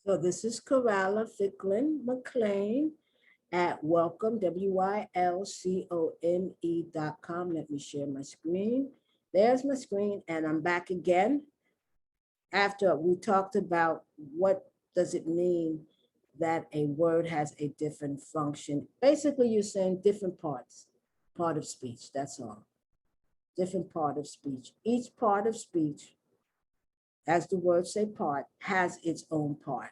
So this is Coralla Ficklin McLean at welcome, WYLCOME.com. Let me share my screen. There's my screen, and I'm back again. After we talked about what does it mean that a word has a different function. Basically, you're saying different parts, part of speech, that's all. Different part of speech. Each part of speech, as the words say part, has its own part.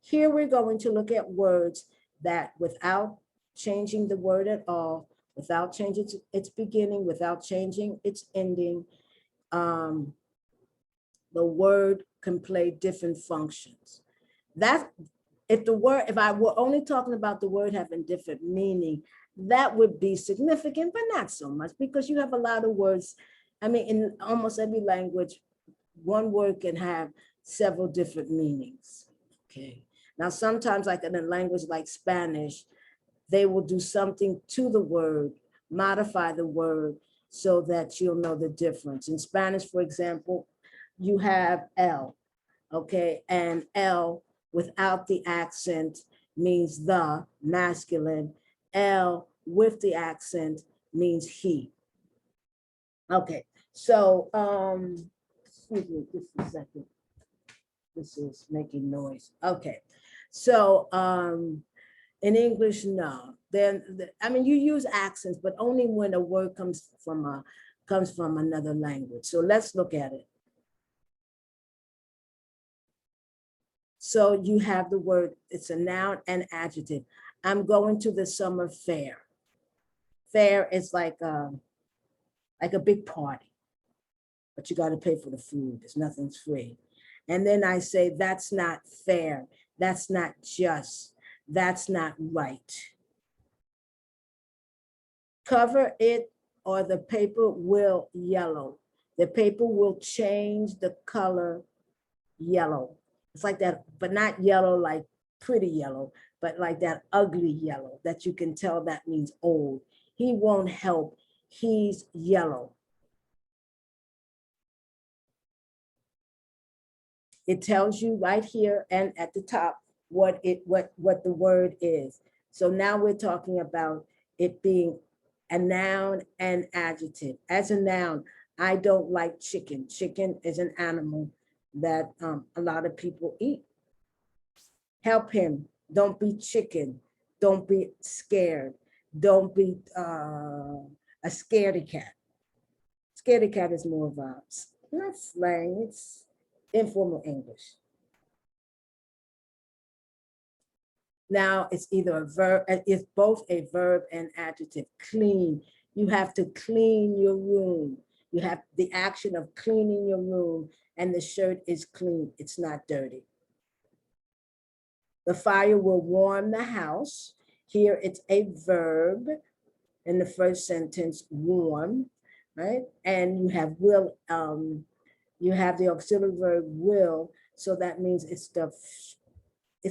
Here we're going to look at words that without changing the word at all, without changing its beginning, without changing its ending, the word can play different functions. That if I were only talking about the word having different meaning, that would be significant, but not so much, because you have a lot of words. I mean, in almost every language, one word can have several different meanings. Okay. Now, sometimes, like in a language like Spanish, they will do something to the word, modify the word so that you'll know the difference. In Spanish, for example, you have el, okay? And el without the accent means the, masculine. El with the accent means he. Okay, so, excuse me, just a second. This is making noise. Okay, so in English, no. Then, I mean, you use accents, but only when a word comes from another language. So let's look at it. So you have the word, it's a noun and adjective. I'm going to the summer fair. Fair is like a big party, but you got to pay for the food. There's nothing's free. And then I say, that's not fair. That's not just. That's not right. Cover it or the paper will yellow. The paper will change the color yellow. It's like that, but not yellow like pretty yellow, but like that ugly yellow that you can tell that means old. He won't help. He's yellow. It tells you right here and at the top what the word is. So now we're talking about it being a noun and adjective. As a noun, I don't like chicken. Chicken is an animal that a lot of people eat. Help him. Don't be chicken. Don't be scared. Don't be a scaredy cat. Scaredy cat is more of a, not slang, it's informal English. Now it's either a verb, it's both a verb and adjective. Clean. You have to clean your room. You have the action of cleaning your room, and the shirt is clean. It's not dirty. The fire will warm the house. Here it's a verb in the first sentence, warm, right? And you have will, you have the auxiliary verb will, so that means it's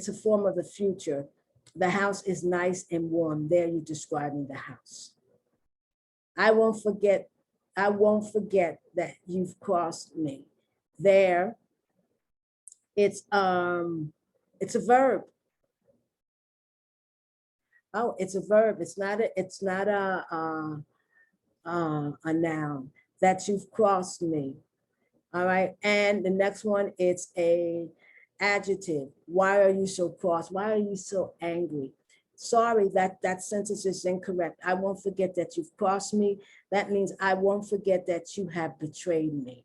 a form of the future. The house is nice and warm. There you're describing the house. I won't forget that you've crossed me. There, it's a verb. Oh, it's a verb. It's not a noun. That you've crossed me. All right. And the next one, it's a adjective. Why are you so cross? Why are you so angry? Sorry, that sentence is incorrect. I won't forget that you've crossed me. That means I won't forget that you have betrayed me.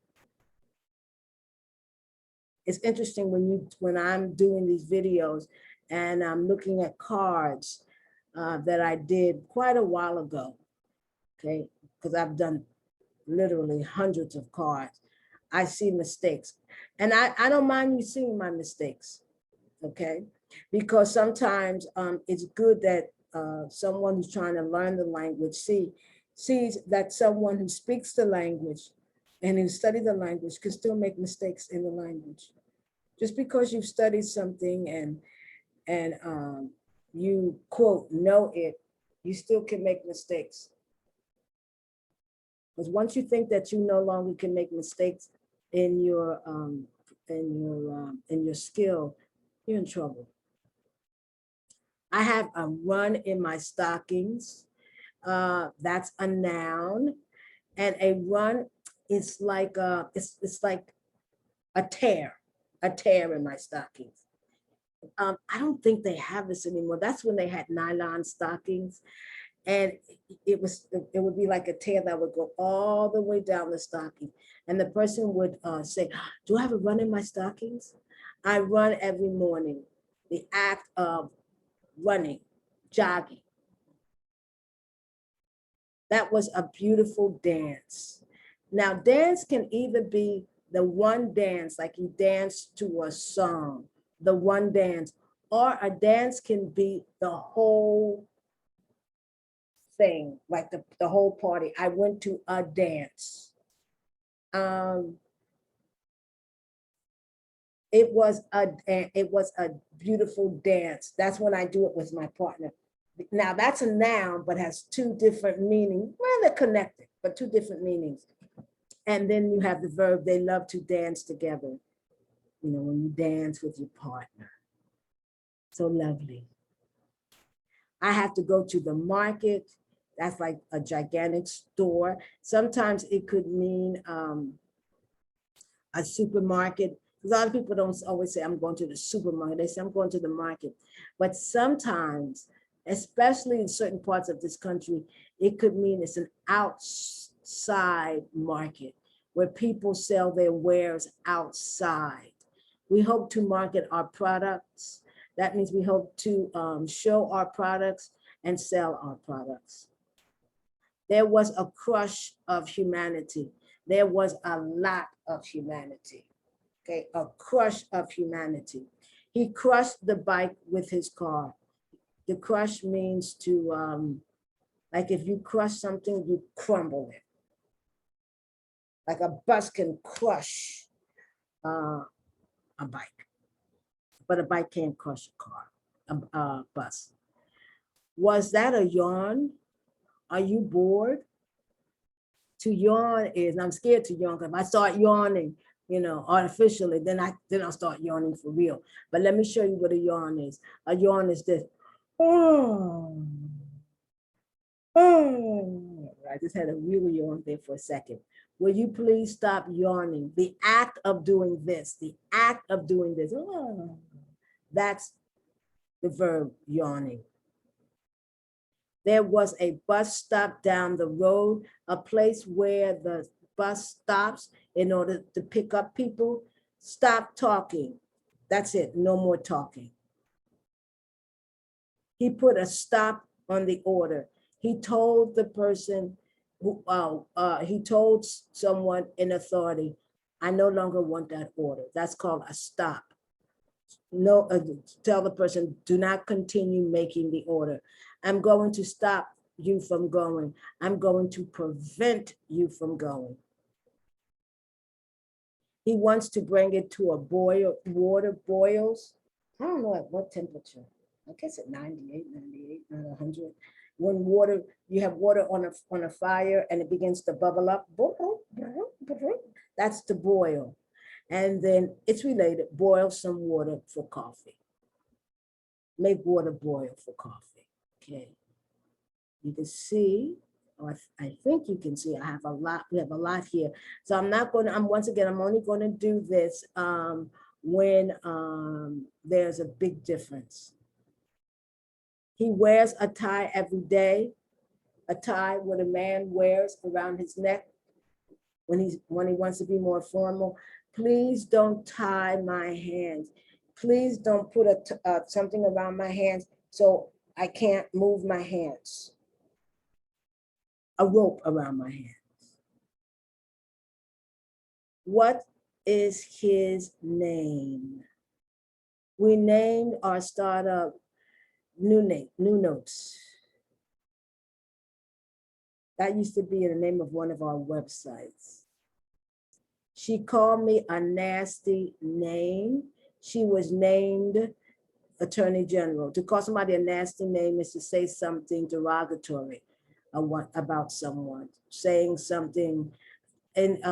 It's interesting when I'm doing these videos and I'm looking at cards that I did quite a while ago, okay? Because I've done literally hundreds of cards. I see mistakes. And I don't mind you seeing my mistakes, okay? Because sometimes it's good that someone who's trying to learn the language sees that someone who speaks the language and who studied the language can still make mistakes in the language. Just because you've studied something and you quote know it, you still can make mistakes. Because once you think that you no longer can make mistakes in your skill, you're in trouble. I have a run in my stockings. That's a noun. And a run is like it's like a tear in my stockings. I don't think they have this anymore. That's when they had nylon stockings, and it would be like a tear that would go all the way down the stocking, and the person would say, "Do I have a run in my stockings?" I run every morning. The act of running, jogging. That was a beautiful dance. Now, dance can either be the one dance, like you dance to a song, the one dance, or a dance can be the whole thing, like the whole party. I went to a dance. Um, it was a beautiful dance. That's when I do it with my partner. Now that's a noun, but has two different meanings. Well, they're connected, but two different meanings. And then you have the verb, they love to dance together. You know, when you dance with your partner. So lovely. I have to go to the market. That's like a gigantic store. Sometimes it could mean a supermarket. A lot of people don't always say, I'm going to the supermarket. They say, I'm going to the market. But sometimes, especially in certain parts of this country, it could mean it's an outside market where people sell their wares outside. We hope to market our products. That means we hope to show our products and sell our products. There was a crush of humanity. There was a lot of humanity. Okay, a crush of humanity. He crushed the bike with his car. The crush means to, like if you crush something, you crumble it. Like a bus can crush a bike, but a bike can't crush a car, a bus. Was that a yawn? Are you bored? To yawn is, and I'm scared to yawn because if I start yawning, you know, artificially, then I'll start yawning for real. But let me show you what a yawn is. A yawn is this. Oh, oh. I just had a real yawn there for a second. Will you please stop yawning? The act of doing this, the act of doing this. Oh, that's the verb yawning. There was a bus stop down the road, a place where the bus stops in order to pick up people. Stop talking. That's it, no more talking. He put a stop on the order. He told the person, he told someone in authority, I no longer want that order. That's called a stop. No, tell the person, do not continue making the order. I'm going to stop you from going. I'm going to prevent you from going. He wants to bring it to a boil, water boils. I don't know at what temperature. I guess at 98, not 100. When water, you have water on a fire and it begins to bubble up, that's to boil. And then it's related, boil some water for coffee. Make water boil for coffee, okay? You can see, or I think you can see, I have a lot, we have a lot here. So I'm not gonna, once again, I'm only gonna do this when there's a big difference. He wears a tie every day. A tie, what a man wears around his neck when he wants to be more formal. Please don't tie my hands. Please don't put something around my hands so I can't move my hands. A rope around my hands. What is his name? We named our startup New Notes. That used to be the name of one of our websites. She called me a nasty name. She was named Attorney General. To call somebody a nasty name is to say something derogatory about someone, saying something. And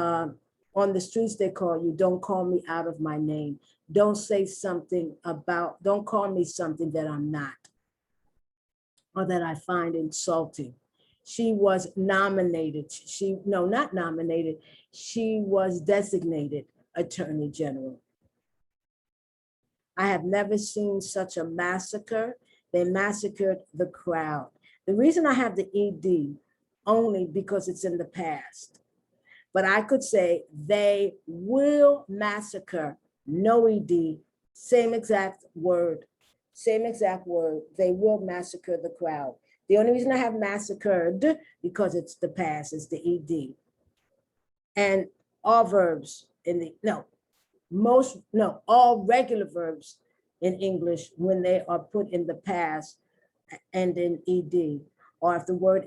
On the streets, they call you, don't call me out of my name. Don't say something about, don't call me something that I'm not or that I find insulting. She was nominated. No, not nominated. She was designated Attorney General. I have never seen such a massacre. They massacred the crowd. The reason I have the ED only because it's in the past. But I could say they will massacre, no ED, same exact word, they will massacre the crowd. The only reason I have massacred, because it's the past, is the ED. And all verbs in the, all regular verbs in English, when they are put in the past, end in ED, or if the word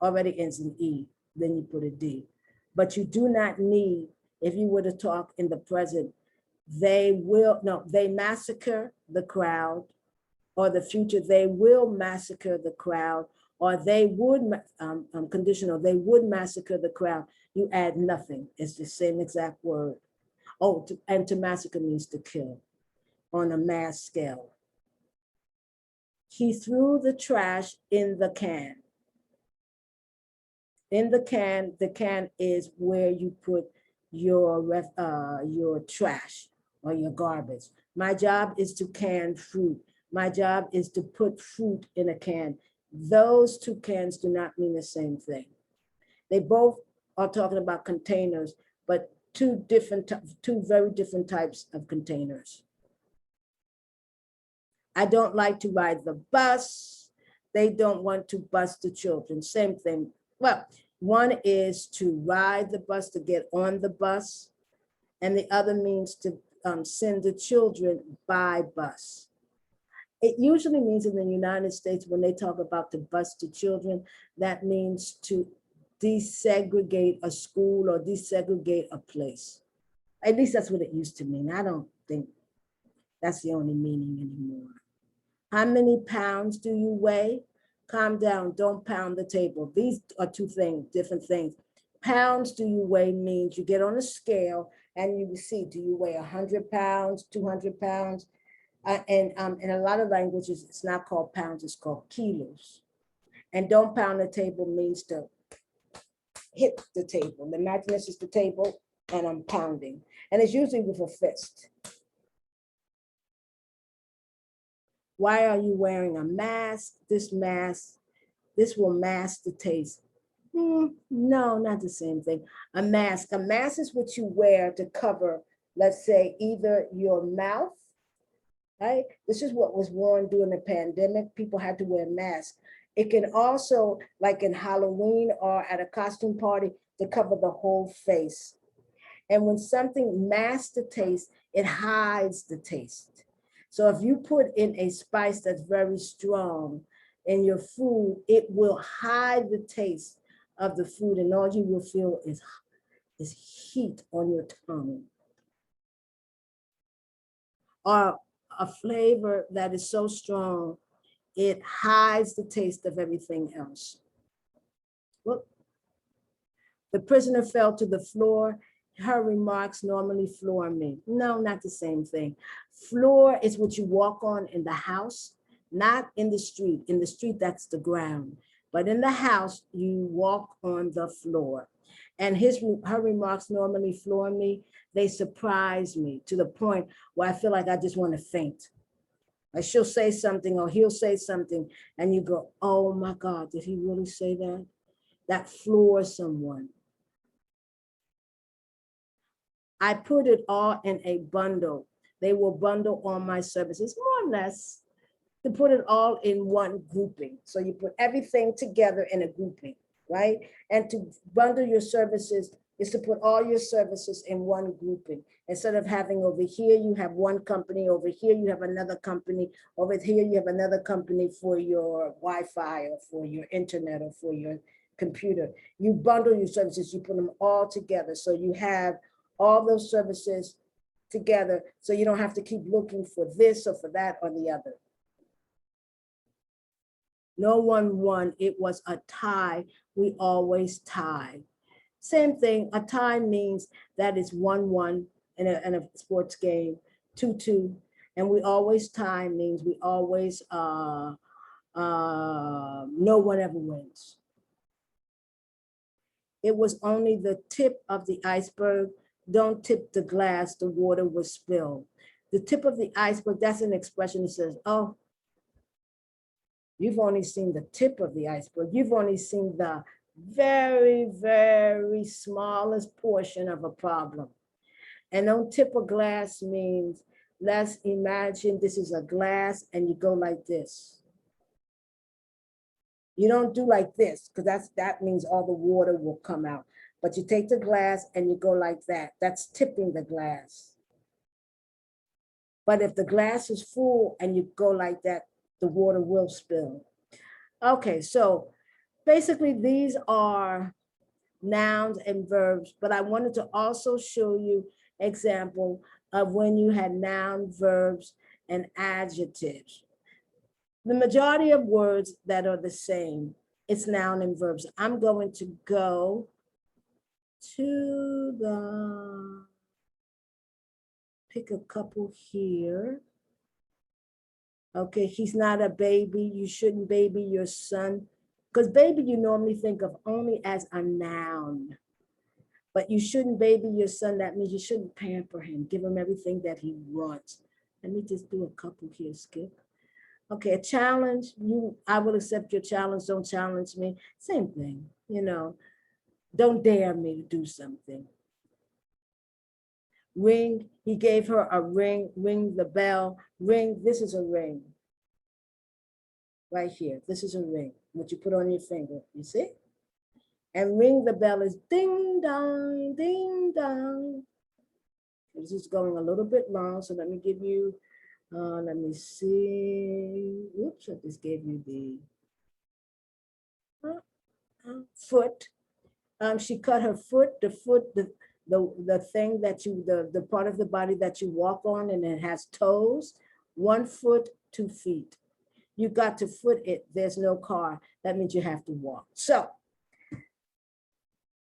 already ends in E, then you put a D. But you do not need, if you were to talk in the present, they massacre the crowd, or the future, they will massacre the crowd, or they would, conditional, they would massacre the crowd. You add nothing, it's the same exact word. Oh, and to massacre means to kill on a mass scale. He threw the trash in the can. In the can is where you put your trash or your garbage. My job is to can fruit. My job is to put fruit in a can. Those two cans do not mean the same thing. They both are talking about containers, but two very different types of containers. I don't like to ride the bus. They don't want to bus the children. Same thing. Well, one is to ride the bus, to get on the bus, and the other means to send the children by bus. It usually means in the United States, when they talk about to bus the children, that means to desegregate a school or desegregate a place. At least that's what it used to mean. I don't think that's the only meaning anymore. How many pounds do you weigh? Calm down, don't pound the table. These are two things, different things. Pounds do you weigh means you get on a scale and you see, do you weigh 100 pounds, 200 pounds? And in a lot of languages, it's not called pounds, it's called kilos. And don't pound the table means to hit the table. Imagine this is the table and I'm pounding. And it's usually with a fist. Why are you wearing a mask? This will mask the taste. No, not the same thing. A mask is what you wear to cover, let's say, either your mouth, right? This is what was worn during the pandemic. People had to wear masks. It can also, like in Halloween or at a costume party, to cover the whole face. And when something masks the taste, it hides the taste. So if you put in a spice that's very strong in your food, it will hide the taste of the food, and all you will feel is heat on your tongue. Or a flavor that is so strong, it hides the taste of everything else. Look, the prisoner fell to the floor. Her remarks normally floor me. No, not the same thing. Floor is what you walk on in the house, not in the street. In the street, that's the ground. But in the house, you walk on the floor. And her remarks normally floor me. They surprise me to the point where I feel like I just want to faint. Like she'll say something or he'll say something and you go, oh my God, did he really say that? That floors someone. I put it all in a bundle. They will bundle all my services, more or less, to put it all in one grouping. So you put everything together in a grouping, right? And to bundle your services is to put all your services in one grouping. Instead of having over here, you have one company, over here, you have another company, over here, you have another company for your Wi-Fi or for your internet or for your computer. You bundle your services, you put them all together. So you have all those services together, so you don't have to keep looking for this or for that or the other. No one won. It was a tie. We always tie. Same thing, a tie means that it's 1-1 in a sports game, 2-2. And we always tie means we always, no one ever wins. It was only the tip of the iceberg. Don't tip the glass, the water will spill. The tip of the iceberg, that's an expression that says, oh, you've only seen the tip of the iceberg. You've only seen the very, very smallest portion of a problem. And don't tip a glass means, let's imagine this is a glass and you go like this. You don't do like this, because that means all the water will come out. But you take the glass and you go like that. That's tipping the glass. But if the glass is full and you go like that, the water will spill. Okay, so basically these are nouns and verbs, but I wanted to also show you example of when you had noun, verbs, and adjectives. The majority of words that are the same, it's noun and verbs. I'm going to go to the, pick a couple here. Okay, he's not a baby. You shouldn't baby your son. Because baby, you normally think of only as a noun. But you shouldn't baby your son. That means you shouldn't pamper him. Give him everything that he wants. Let me just do a couple here, Skip. Okay, a challenge. I will accept your challenge. Don't challenge me. Same thing, you know. Don't dare me to do something. Ring, he gave her a ring. Ring the bell. Ring, this is a ring. Right here, this is a ring, what you put on your finger, you see? And ring the bell is ding dong, ding dong. This is going a little bit long, so let me give you, let me see. Oops, I just gave you the foot. She cut her foot, the thing that you, the part of the body that you walk on, and it has toes. 1 foot, 2 feet. You got to foot it. There's no car. That means you have to walk. So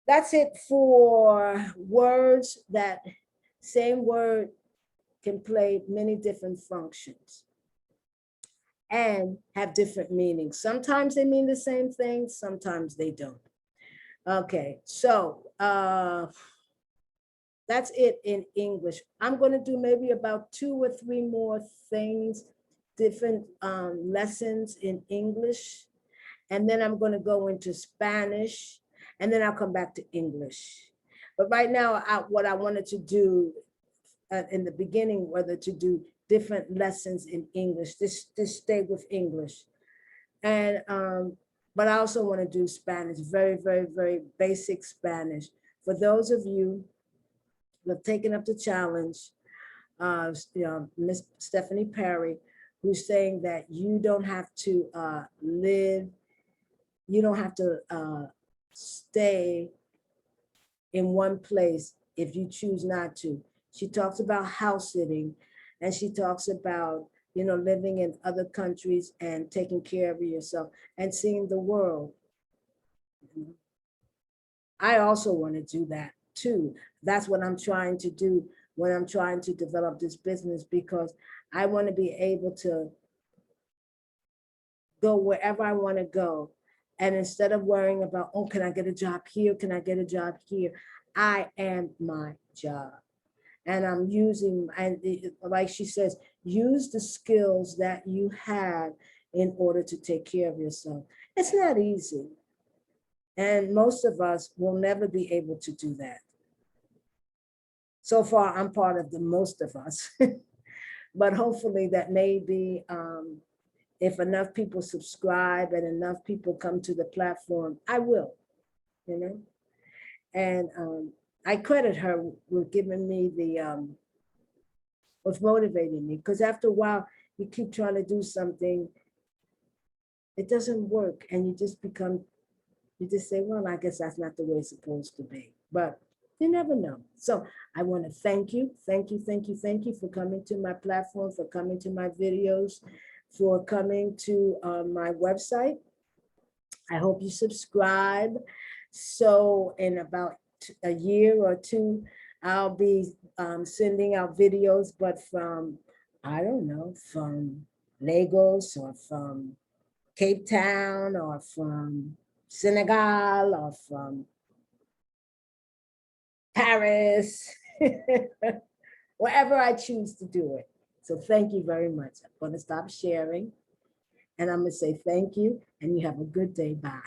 that's it for words that same word can play many different functions and have different meanings. Sometimes they mean the same thing. Sometimes they don't. Okay, so that's it in English. I'm going to do maybe about 2 or 3 more things, different lessons in English. And then I'm going to go into Spanish, and then I'll come back to English. But right now, what I wanted to do in the beginning, whether to do different lessons in English, just stay with English. And but I also want to do Spanish, very, very, very basic Spanish. For those of you who have taken up the challenge, Miss Stephanie Perry, who's saying that you don't have to you don't have to stay in one place if you choose not to. She talks about house sitting, and she talks about, you know, living in other countries and taking care of yourself and seeing the world. I also want to do that too. That's what I'm trying to do when I'm trying to develop this business, because I want to be able to go wherever I want to go. And instead of worrying about, oh, can I get a job here? Can I get a job here? I am my job. And I'm using, and like she says, use the skills that you have in order to take care of yourself. It's not easy. And most of us will never be able to do that. So far, I'm part of the most of us. But hopefully that may be, if enough people subscribe and enough people come to the platform, I will, you know. And I credit her with giving me the, with motivating me, because after a while, you keep trying to do something, it doesn't work, and you just become, you just say, well, I guess that's not the way it's supposed to be, but you never know. So I want to thank you for coming to my platform, for coming to my videos, for coming to my website. I hope you subscribe. So in about a year or two, I'll be sending out videos, but from, I don't know, from Lagos or from Cape Town or from Senegal or from Paris, wherever I choose to do it. So thank you very much. I'm going to stop sharing and I'm going to say thank you and you have a good day. Bye.